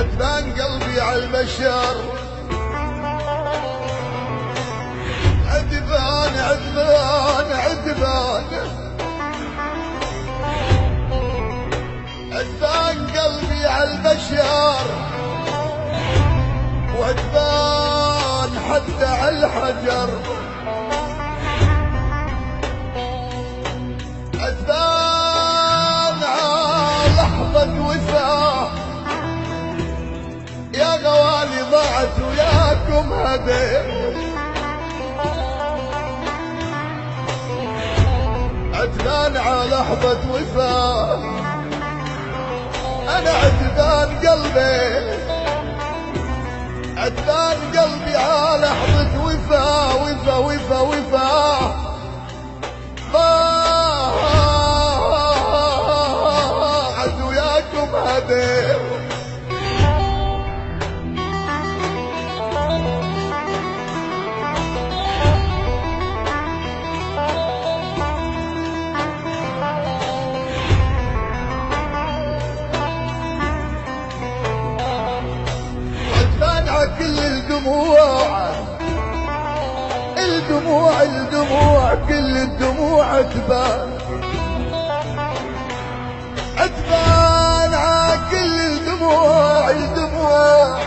عتبان قلبي عالبشر، عتبان عتبان عتبان عتبان قلبي عالبشر، وعتبان حتى عالحجر، عتبان لحظة وفاه يا غوالي ضاعت وياكم هديت، عتبان على لحظة وفاه أنا عتبان قلبي، عتبان قلبي على لحظة وفاه وفا وفا وفاه ضاعت وياكم هديت. كل الدموع الدموع الدموع كل الدموع عتبان، عتبان كل الدموع الدموع،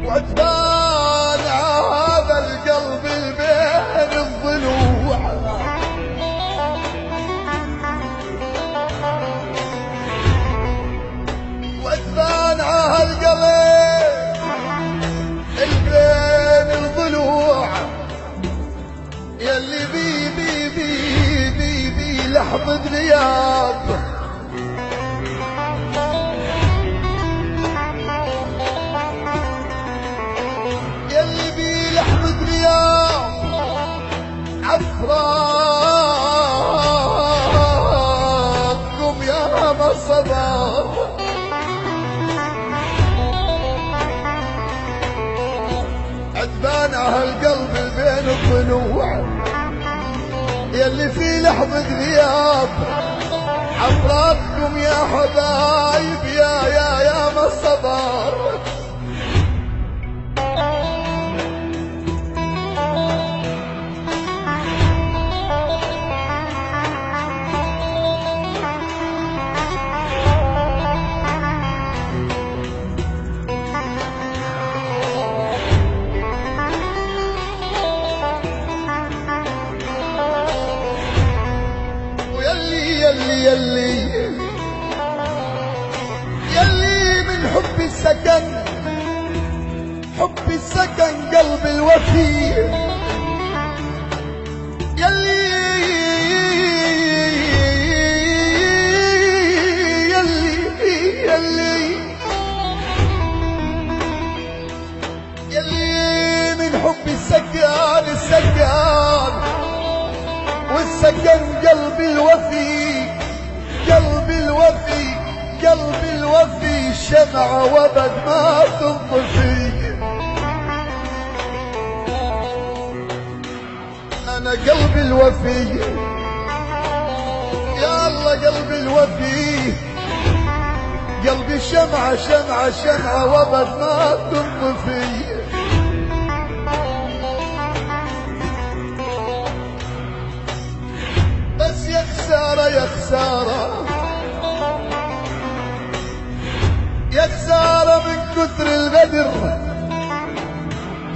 وعتبان هذا القلب البين الضلوع، وعتبان هالقلب البين الضلوع يلي بي بي بي بي بي لحظة غياب، يلي بي لحظة غياب عفراقكم يا ما صبر، عتبان هالقلب بين الضلوع يلي في لحظة غياب عفراقكم يا حبايب يا ما الصبر، يلي من حب السكن، حب السكن قلب الوفي، يلي يلي يلي يلي من حب السكن، السكن والسكن قلب الوفي، قلب الوفي قلب الوفي شمعة وابد ما تنطفي، أنا قلبي الوفي يا الله قلبي الوفي، قلبي شمعة شمعة شمعة وابد ما تنطفي، بس يا خسارة يا خسارة يا خسارة من كثر الغدر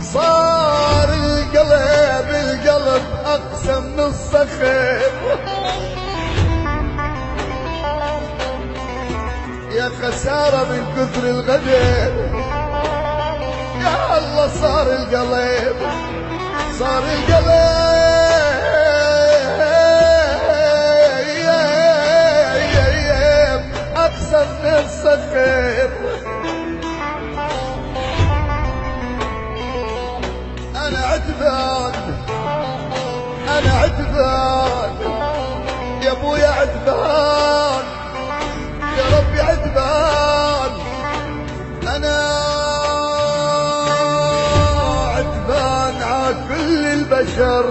صار القلب أقسى من الصخر، يا خسارة من كثر الغدر يا الله صار القلب أقسى من الصخر، أنا عتبان يا ابويا عتبان يا ربي عتبان، أنا عتبان ع كل البشر.